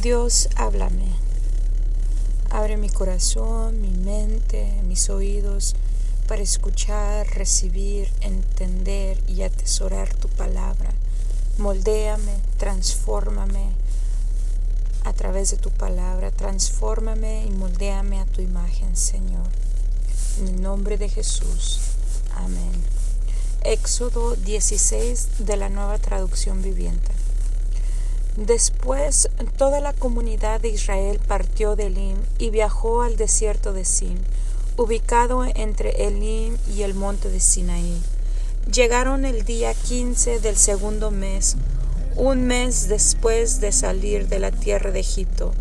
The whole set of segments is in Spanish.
Dios, háblame. Abre mi corazón, mi mente, mis oídos para escuchar, recibir, entender y atesorar tu palabra. Moldéame, transfórmame a través de tu palabra. Transfórmame y moldéame a tu imagen, Señor. En el nombre de Jesús. Amén. Éxodo 16 de la Nueva Traducción Viviente. Después toda la comunidad de Israel partió de Elim y viajó al desierto de Sin, ubicado entre Elim y el monte de Sinaí. Llegaron el día 15 del segundo mes, un mes después de salir de la tierra de Egipto.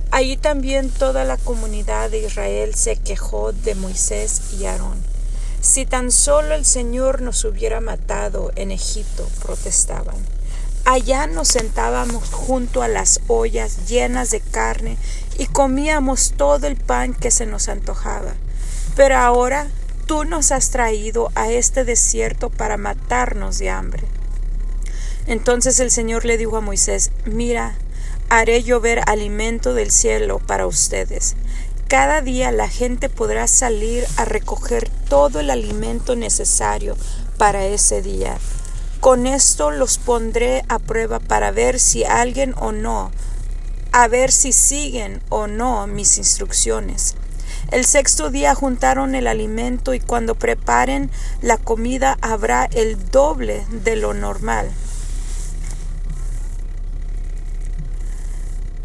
Allí también toda la comunidad de Israel se quejó de Moisés y Aarón. Si tan solo el Señor nos hubiera matado en Egipto, protestaban. Allá nos sentábamos junto a las ollas llenas de carne y comíamos todo el pan que se nos antojaba. Pero ahora tú nos has traído a este desierto para matarnos de hambre. Entonces el Señor le dijo a Moisés: Mira, haré llover alimento del cielo para ustedes. Cada día la gente podrá salir a recoger todo el alimento necesario para ese día. Con esto los pondré a prueba para ver si siguen o no mis instrucciones. El sexto día juntaron el alimento y cuando preparen la comida habrá el doble de lo normal.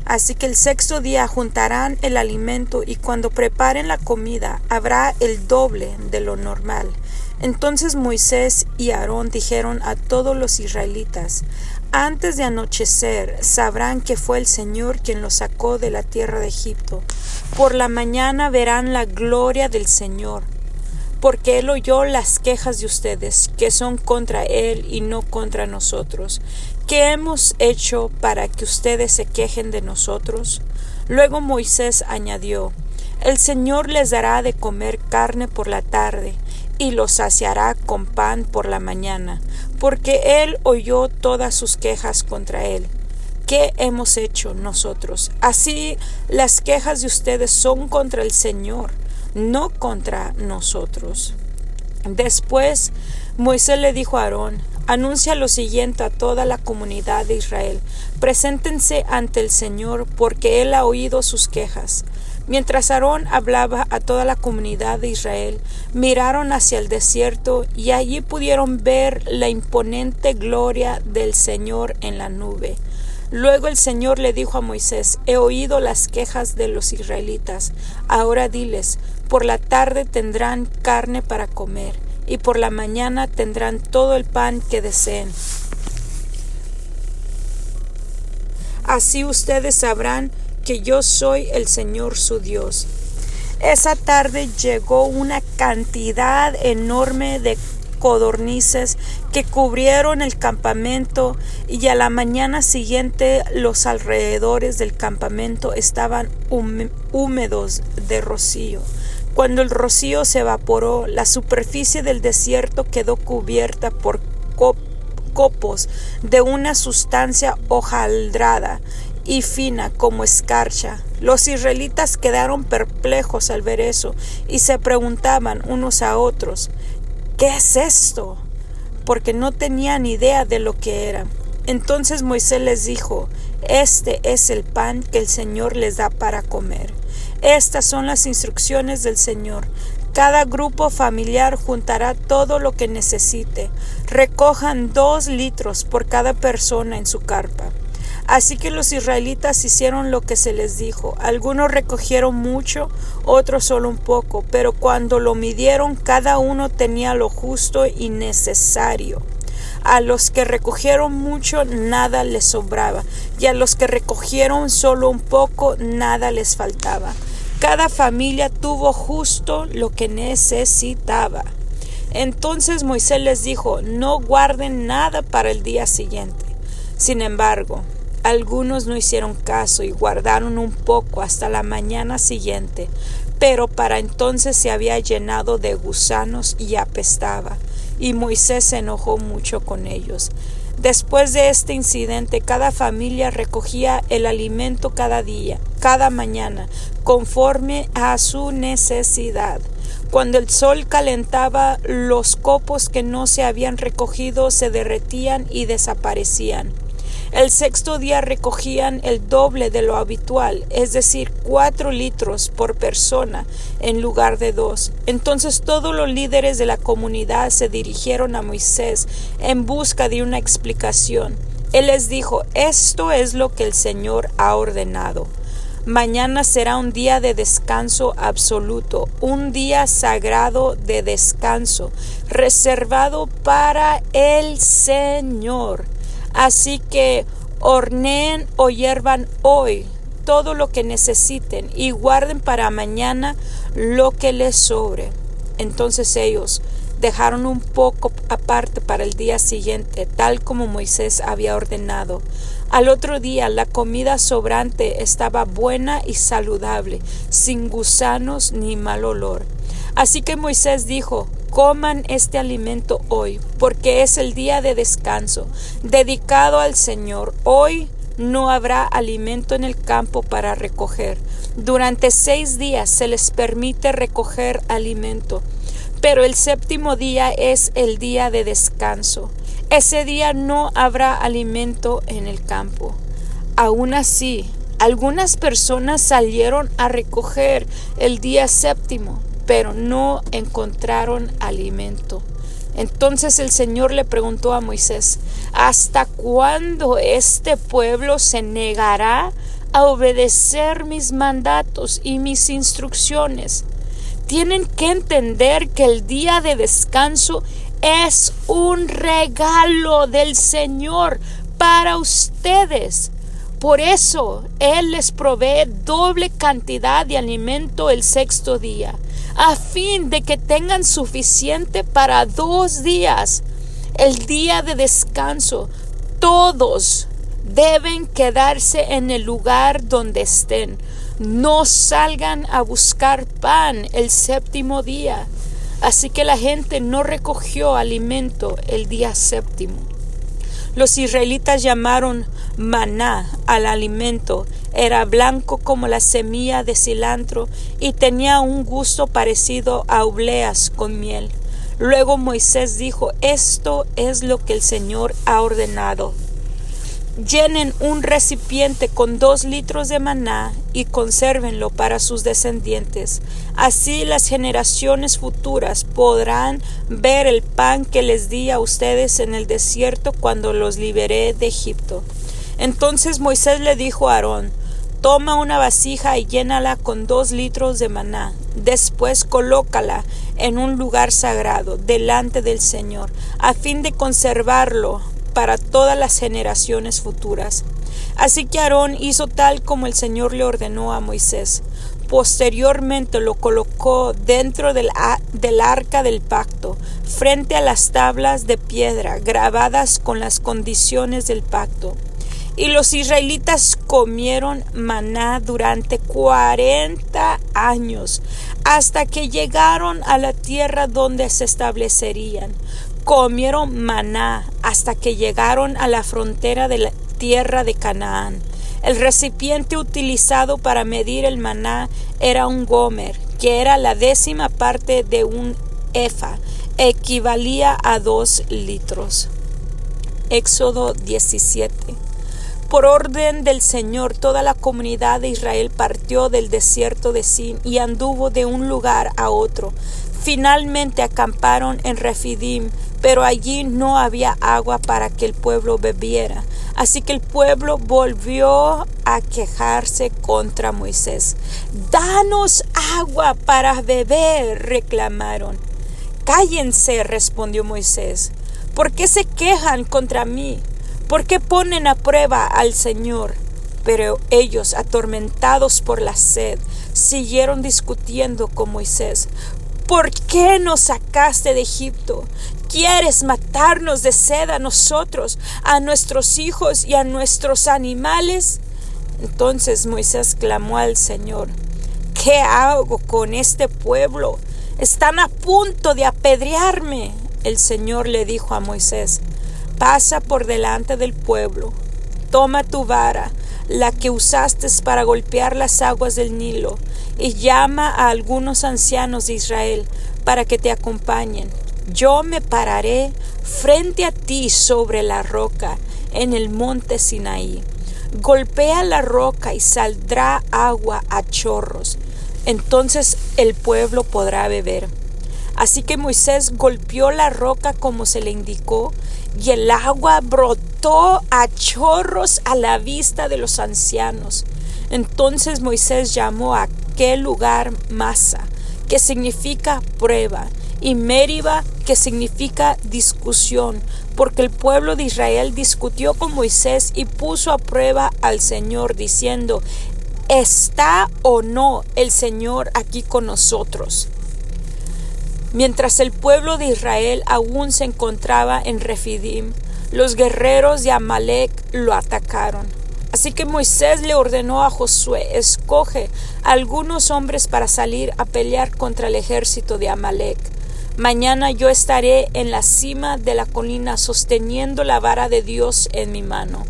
Así que el sexto día juntarán el alimento y cuando preparen la comida habrá el doble de lo normal. Entonces Moisés y Aarón dijeron a todos los israelitas: Antes de anochecer sabrán que fue el Señor quien los sacó de la tierra de Egipto. Por la mañana verán la gloria del Señor, porque Él oyó las quejas de ustedes, que son contra Él y no contra nosotros. ¿Qué hemos hecho para que ustedes se quejen de nosotros? Luego Moisés añadió: El Señor les dará de comer carne por la tarde y los saciará con pan por la mañana, porque Él oyó todas sus quejas contra Él. ¿Qué hemos hecho nosotros? Así las quejas de ustedes son contra el Señor, no contra nosotros. Después Moisés le dijo a Aarón: Anuncia lo siguiente a toda la comunidad de Israel: Preséntense ante el Señor, porque Él ha oído sus quejas. Mientras Aarón hablaba a toda la comunidad de Israel, miraron hacia el desierto y allí pudieron ver la imponente gloria del Señor en la nube. Luego el Señor le dijo a Moisés: He oído las quejas de los israelitas. Ahora diles: por la tarde tendrán carne para comer, y por la mañana tendrán todo el pan que deseen. Así ustedes sabrán que yo soy el Señor su Dios. Esa tarde llegó una cantidad enorme de codornices que cubrieron el campamento, y a la mañana siguiente los alrededores del campamento estaban húmedos de rocío. Cuando el rocío se evaporó, la superficie del desierto quedó cubierta por copos de una sustancia hojaldrada y fina como escarcha. Los israelitas quedaron perplejos al ver eso y se preguntaban unos a otros: ¿qué es esto? Porque no tenían idea de lo que era. Entonces Moisés les dijo: Este es el pan que el Señor les da para comer. Estas son las instrucciones del Señor. Cada grupo familiar juntará todo lo que necesite. Recojan 2 litros por cada persona en su carpa. Así que los israelitas hicieron lo que se les dijo. Algunos recogieron mucho, otros solo un poco, pero cuando lo midieron, cada uno tenía lo justo y necesario. A los que recogieron mucho, nada les sobraba, y a los que recogieron solo un poco, nada les faltaba. Cada familia tuvo justo lo que necesitaba. Entonces Moisés les dijo: No guarden nada para el día siguiente. Sin embargo, algunos no hicieron caso y guardaron un poco hasta la mañana siguiente, pero para entonces se había llenado de gusanos y apestaba, y Moisés se enojó mucho con ellos. Después de este incidente, cada familia recogía el alimento cada día, cada mañana, conforme a su necesidad. Cuando el sol calentaba, los copos que no se habían recogido se derretían y desaparecían. El sexto día recogían el doble de lo habitual, es decir, 4 litros por persona en lugar de 2. Entonces todos los líderes de la comunidad se dirigieron a Moisés en busca de una explicación. Él les dijo: esto es lo que el Señor ha ordenado. Mañana será un día de descanso absoluto, un día sagrado de descanso, reservado para el Señor. Así que horneen o hiervan hoy todo lo que necesiten y guarden para mañana lo que les sobre. Entonces ellos dejaron un poco aparte para el día siguiente, tal como Moisés había ordenado. Al otro día la comida sobrante estaba buena y saludable, sin gusanos ni mal olor. Así que Moisés dijo: coman este alimento hoy, porque es el día de descanso, dedicado al Señor. Hoy no habrá alimento en el campo para recoger. Durante 6 días se les permite recoger alimento, pero el séptimo día es el día de descanso. Ese día no habrá alimento en el campo. Aún así, algunas personas salieron a recoger el día séptimo, pero no encontraron alimento. Entonces el Señor le preguntó a Moisés: ¿hasta cuándo este pueblo se negará a obedecer mis mandatos y mis instrucciones? Tienen que entender que el día de descanso es un regalo del Señor para ustedes. Por eso Él les provee doble cantidad de alimento el sexto día, a fin de que tengan suficiente para 2 días. El día de descanso, todos deben quedarse en el lugar donde estén. No salgan a buscar pan el séptimo día. Así que la gente no recogió alimento el día séptimo. Los israelitas llamaron maná al alimento. Era blanco como la semilla de cilantro y tenía un gusto parecido a obleas con miel. Luego Moisés dijo: esto es lo que el Señor ha ordenado. Llenen un recipiente con 2 litros de maná y consérvenlo para sus descendientes. Así las generaciones futuras podrán ver el pan que les di a ustedes en el desierto cuando los liberé de Egipto. Entonces Moisés le dijo a Aarón: toma una vasija y llénala con 2 litros de maná. Después colócala en un lugar sagrado delante del Señor, a fin de conservarlo para todas las generaciones futuras. Así que Aarón hizo tal como el Señor le ordenó a Moisés. Posteriormente lo colocó dentro del arca del pacto, frente a las tablas de piedra grabadas con las condiciones del pacto. Y los israelitas comieron maná durante 40 años, hasta que llegaron a la tierra donde se establecerían. Comieron maná hasta que llegaron a la frontera de la tierra de Canaán. El recipiente utilizado para medir el maná era un gomer, que era la 10ª parte de un efa, equivalía a 2 litros. Éxodo 17. Por orden del Señor, toda la comunidad de Israel partió del desierto de Sin y anduvo de un lugar a otro. Finalmente acamparon en Refidim, pero allí no había agua para que el pueblo bebiera. Así que el pueblo volvió a quejarse contra Moisés. «¡Danos agua para beber!», reclamaron. «Cállense», respondió Moisés. «¿Por qué se quejan contra mí? ¿Por qué ponen a prueba al Señor?». Pero ellos, atormentados por la sed, siguieron discutiendo con Moisés. «¿Por qué nos sacaste de Egipto? ¿Quieres matarnos de sed a nosotros, a nuestros hijos y a nuestros animales?». Entonces Moisés clamó al Señor: «¿Qué hago con este pueblo? Están a punto de apedrearme». El Señor le dijo a Moisés: pasa por delante del pueblo. Toma tu vara, la que usaste para golpear las aguas del Nilo, y llama a algunos ancianos de Israel para que te acompañen. Yo me pararé frente a ti sobre la roca en el monte Sinaí. Golpea la roca y saldrá agua a chorros. Entonces el pueblo podrá beber. Así que Moisés golpeó la roca como se le indicó, y el agua brotó a chorros a la vista de los ancianos. Entonces Moisés llamó a aquel lugar Masa, que significa prueba, y Meriba, que significa discusión, porque el pueblo de Israel discutió con Moisés y puso a prueba al Señor, diciendo: ¿está o no el Señor aquí con nosotros? Mientras el pueblo de Israel aún se encontraba en Refidim, los guerreros de Amalek lo atacaron. Así que Moisés le ordenó a Josué: escoge algunos hombres para salir a pelear contra el ejército de Amalek. Mañana yo estaré en la cima de la colina sosteniendo la vara de Dios en mi mano.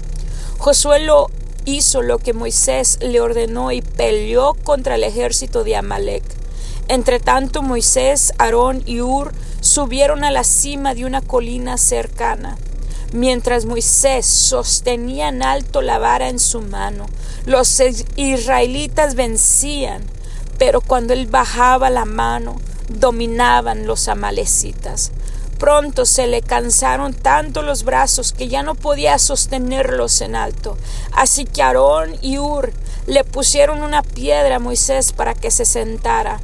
Josué hizo lo que Moisés le ordenó y peleó contra el ejército de Amalek. Entretanto Moisés, Aarón y Hur subieron a la cima de una colina cercana. Mientras Moisés sostenía en alto la vara en su mano, los israelitas vencían, pero cuando él bajaba la mano, dominaban los amalecitas. Pronto se le cansaron tanto los brazos que ya no podía sostenerlos en alto. Así que Aarón y Hur le pusieron una piedra a Moisés para que se sentara.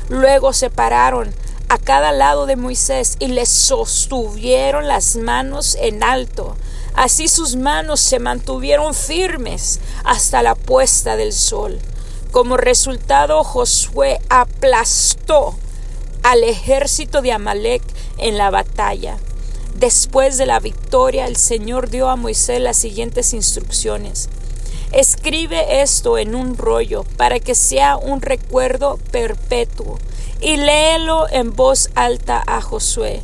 Luego se pararon a cada lado de Moisés y le sostuvieron las manos en alto. Así sus manos se mantuvieron firmes hasta la puesta del sol. Como resultado, Josué aplastó al ejército de Amalek en la batalla. Después de la victoria, el Señor dio a Moisés las siguientes instrucciones: escribe esto en un rollo para que sea un recuerdo perpetuo, y léelo en voz alta a Josué.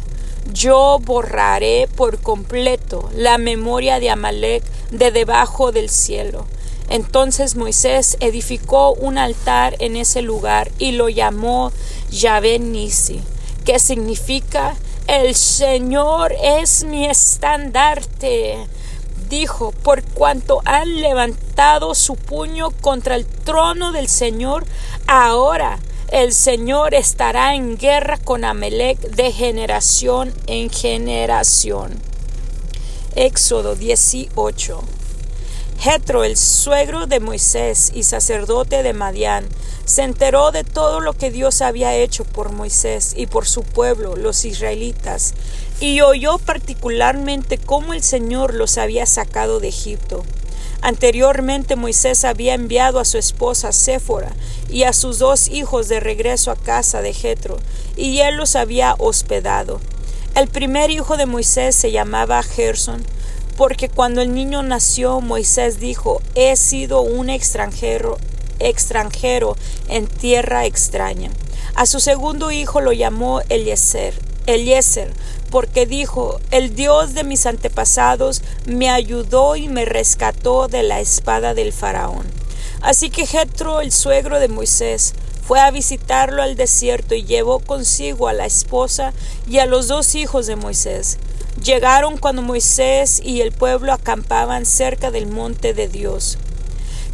Yo borraré por completo la memoria de Amalek de debajo del cielo. Entonces Moisés edificó un altar en ese lugar y lo llamó Yahvé Nisi, que significa: el Señor es mi estandarte. Dijo: por cuanto han levantado su puño contra el trono del Señor, ahora el Señor estará en guerra con Amalek de generación en generación. Éxodo 18. Jetro, el suegro de Moisés y sacerdote de Madián, se enteró de todo lo que Dios había hecho por Moisés y por su pueblo, los israelitas, y oyó particularmente cómo el Señor los había sacado de Egipto. Anteriormente Moisés había enviado a su esposa Séfora y a sus 2 hijos de regreso a casa de Jetro, y él los había hospedado. El primer hijo de Moisés se llamaba Gersón, porque cuando el niño nació, Moisés dijo: he sido un extranjero en tierra extraña. A su segundo hijo lo llamó Eliezer, porque dijo: el Dios de mis antepasados me ayudó y me rescató de la espada del faraón. Así que Jetro, el suegro de Moisés, fue a visitarlo al desierto y llevó consigo a la esposa y a los 2 hijos de Moisés. Llegaron cuando Moisés y el pueblo acampaban cerca del monte de Dios.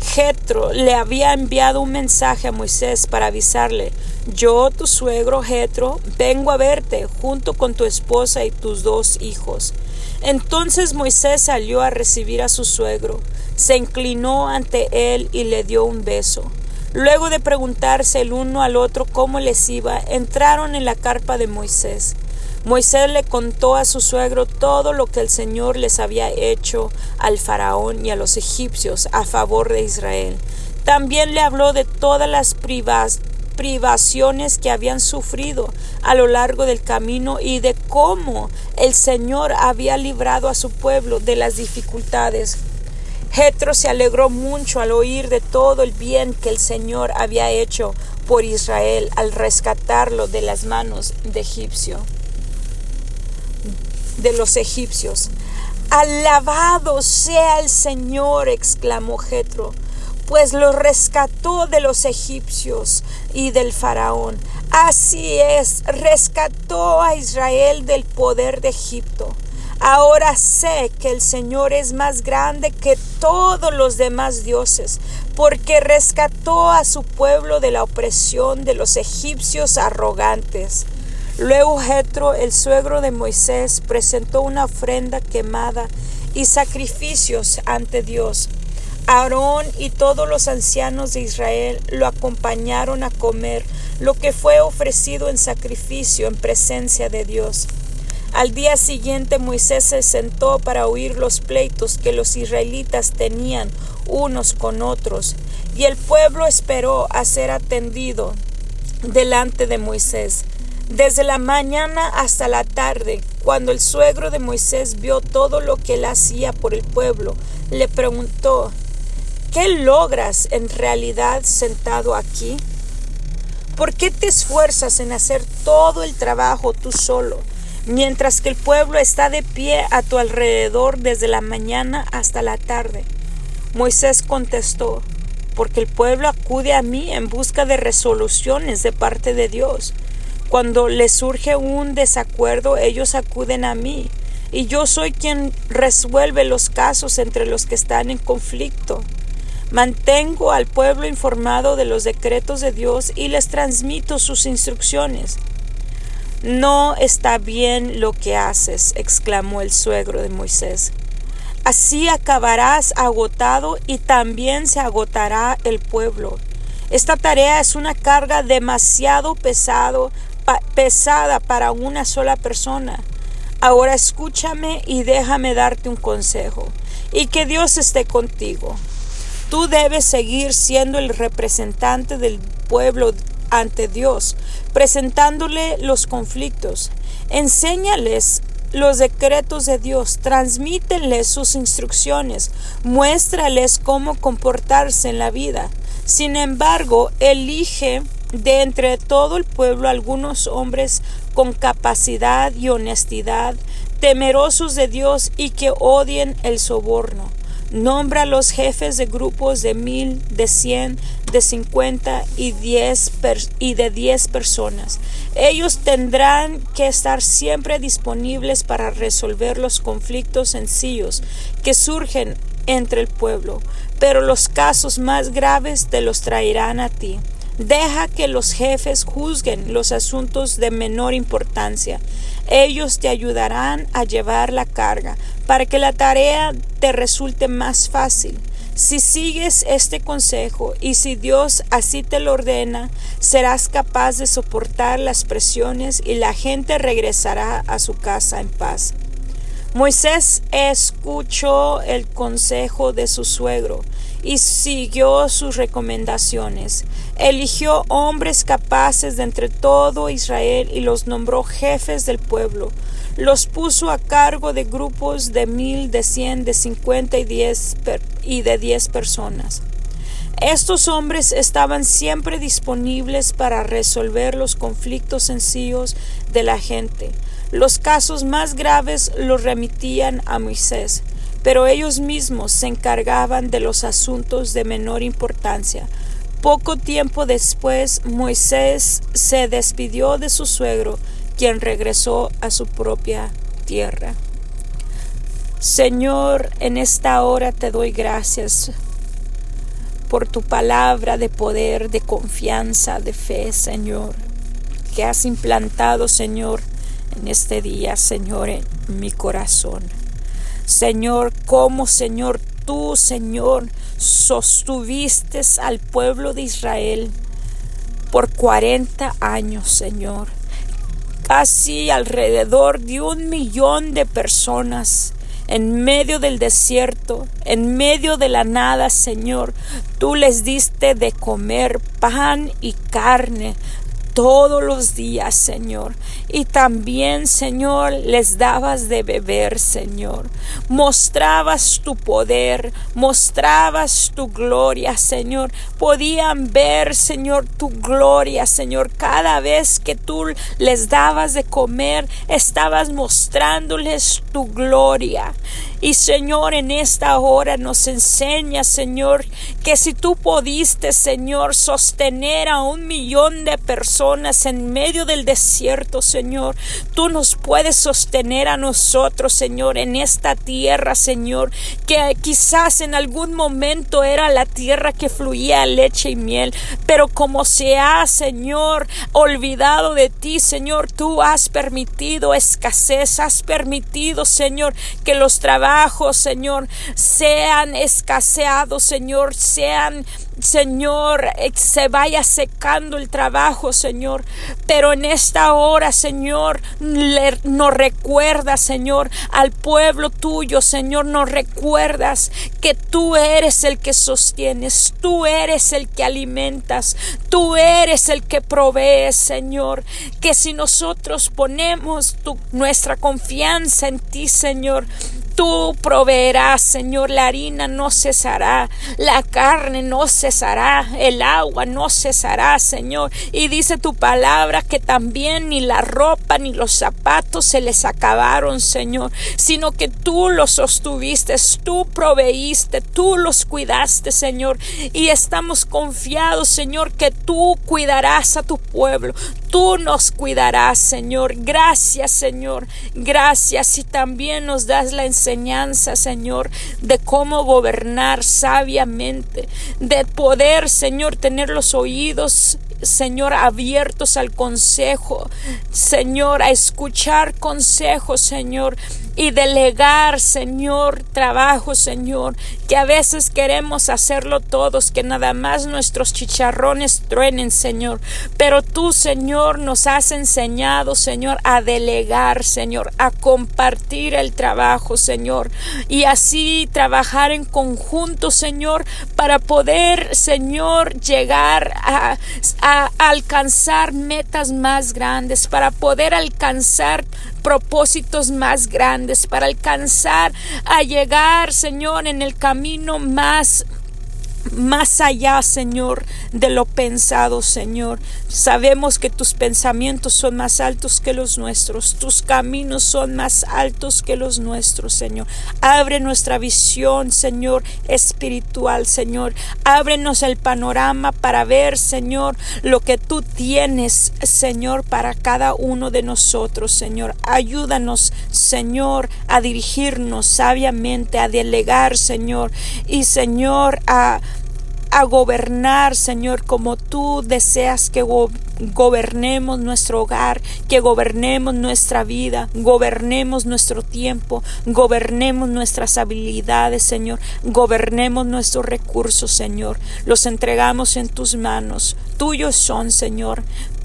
Jetro le había enviado un mensaje a Moisés para avisarle: yo, tu suegro Jetro, vengo a verte junto con tu esposa y tus 2 hijos. Entonces Moisés salió a recibir a su suegro, se inclinó ante él y le dio un beso. Luego de preguntarse el uno al otro cómo les iba, entraron en la carpa de Moisés. Moisés le contó a su suegro todo lo que el Señor les había hecho al faraón y a los egipcios a favor de Israel. También le habló de todas las privaciones que habían sufrido a lo largo del camino y de cómo el Señor había librado a su pueblo de las dificultades. Jetro se alegró mucho al oír de todo el bien que el Señor había hecho por Israel al rescatarlo de las manos de los egipcios. Alabado sea el Señor, exclamó Jetro, pues los rescató de los egipcios y del faraón. Así es, rescató a Israel del poder de Egipto. Ahora sé que el Señor es más grande que todos los demás dioses, porque rescató a su pueblo de la opresión de los egipcios arrogantes. Luego Jetro, el suegro de Moisés, presentó una ofrenda quemada y sacrificios ante Dios. Aarón y todos los ancianos de Israel lo acompañaron a comer lo que fue ofrecido en sacrificio en presencia de Dios. Al día siguiente Moisés se sentó para oír los pleitos que los israelitas tenían unos con otros, y el pueblo esperó a ser atendido delante de Moisés. Desde la mañana hasta la tarde, cuando el suegro de Moisés vio todo lo que él hacía por el pueblo, le preguntó: ¿qué logras en realidad sentado aquí? ¿Por qué te esfuerzas en hacer todo el trabajo tú solo, mientras que el pueblo está de pie a tu alrededor desde la mañana hasta la tarde? Moisés contestó: porque el pueblo acude a mí en busca de resoluciones de parte de Dios. Cuando les surge un desacuerdo, ellos acuden a mí, y yo soy quien resuelve los casos entre los que están en conflicto. Mantengo al pueblo informado de los decretos de Dios y les transmito sus instrucciones. No está bien lo que haces, exclamó el suegro de Moisés. Así acabarás agotado y también se agotará el pueblo. Esta tarea es una carga demasiado pesada para una sola persona. Ahora escúchame y déjame darte un consejo, y que Dios esté contigo. Tú debes seguir siendo el representante del pueblo ante Dios, presentándole los conflictos. Enséñales los decretos de Dios, transmíteles sus instrucciones, muéstrales cómo comportarse en la vida. Sin embargo, elige de entre todo el pueblo algunos hombres con capacidad y honestidad, temerosos de Dios y que odien el soborno. Nombra a los jefes de grupos de 1,000, de 100, de 50 y de 10 personas. Ellos tendrán que estar siempre disponibles para resolver los conflictos sencillos que surgen entre el pueblo, pero los casos más graves te los traerán a ti. Deja que los jefes juzguen los asuntos de menor importancia. Ellos te ayudarán a llevar la carga para que la tarea te resulte más fácil. Si sigues este consejo y si Dios así te lo ordena, serás capaz de soportar las presiones y la gente regresará a su casa en paz. Moisés escuchó el consejo de su suegro y siguió sus recomendaciones. Eligió hombres capaces de entre todo Israel y los nombró jefes del pueblo. Los puso a cargo de grupos de 1,000, de 100, de 50 y de 10 personas. Estos hombres estaban siempre disponibles para resolver los conflictos sencillos de la gente. Los casos más graves los remitían a Moisés, pero ellos mismos se encargaban de los asuntos de menor importancia. Poco tiempo después, Moisés se despidió de su suegro, quien regresó a su propia tierra. Señor, en esta hora te doy gracias por tu palabra de poder, de confianza, de fe, Señor, que has implantado, Señor, en este día, Señor, en mi corazón. Señor, como, Señor, tú, Señor, sostuviste al pueblo de Israel por 40 años, Señor. Casi alrededor de 1,000,000 de personas en medio del desierto, en medio de la nada, Señor. Tú les diste de comer pan y carne. todos los días, Señor. Y también, Señor, les dabas de beber, Señor. Mostrabas tu poder, mostrabas tu gloria, Señor. Podían ver, Señor, tu gloria, Señor. Cada vez que tú les dabas de comer, estabas mostrándoles tu gloria. Y, Señor, en esta hora nos enseña, Señor, que si tú pudiste, Señor, sostener a 1,000,000 de personas en medio del desierto, Señor, tú nos puedes sostener a nosotros, Señor, en esta tierra, Señor, que quizás en algún momento era la tierra que fluía leche y miel, pero como se ha, Señor, olvidado de ti, Señor, tú has permitido escasez, has permitido, Señor, que los trabajos, Señor, sean escaseados, Señor, Señor, se vaya secando el trabajo, Señor. Pero en esta hora, Señor, nos recuerda, Señor, al pueblo tuyo, Señor, nos recuerdas que tú eres el que sostienes, tú eres el que alimentas, tú eres el que provees, Señor. Que si nosotros ponemos nuestra confianza en ti, Señor, tú proveerás, Señor. La harina no cesará, la carne no cesará, el agua no cesará, Señor. Y dice tu palabra que también ni la ropa ni los zapatos se les acabaron, Señor, sino que tú los sostuviste, tú proveíste, tú los cuidaste, Señor. Y estamos confiados, Señor, que tú cuidarás a tu pueblo, tú nos cuidarás, Señor. Gracias, Señor, gracias. Y también nos das la enseñanza, Señor, de cómo gobernar sabiamente, de poder, Señor, tener los oídos, Señor, abiertos al consejo, Señor, a escuchar consejos, Señor, y delegar, Señor, trabajo, Señor, que a veces queremos hacerlo todos, que nada más nuestros chicharrones truenen, Señor, pero tú, Señor, nos has enseñado, Señor, a delegar, Señor, a compartir el trabajo, Señor, y así trabajar en conjunto, Señor, para poder, Señor, llegar a alcanzar metas más grandes, para poder alcanzar propósitos más grandes, para alcanzar a llegar, Señor, en el camino más allá, Señor, de lo pensado, Señor. Sabemos que tus pensamientos son más altos que los nuestros, tus caminos son más altos que los nuestros, Señor. Abre nuestra visión, Señor, espiritual, Señor. Ábrenos el panorama para ver, Señor, lo que tú tienes, Señor, para cada uno de nosotros, Señor. Ayúdanos, Señor, a dirigirnos sabiamente, a delegar, Señor, y, Señor, a gobernar, Señor, como tú deseas que gobernemos nuestro hogar, que gobernemos nuestra vida, gobernemos nuestro tiempo, gobernemos nuestras habilidades, Señor, gobernemos nuestros recursos, Señor. Los entregamos en tus manos. Tuyos son, Señor.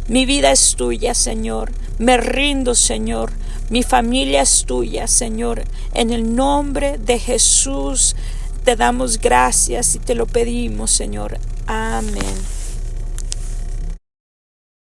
Mi vida es tuya, Señor. Me rindo, Señor. Mi familia es tuya, Señor. En el nombre de Jesús te damos gracias y te lo pedimos, Señor. Amén.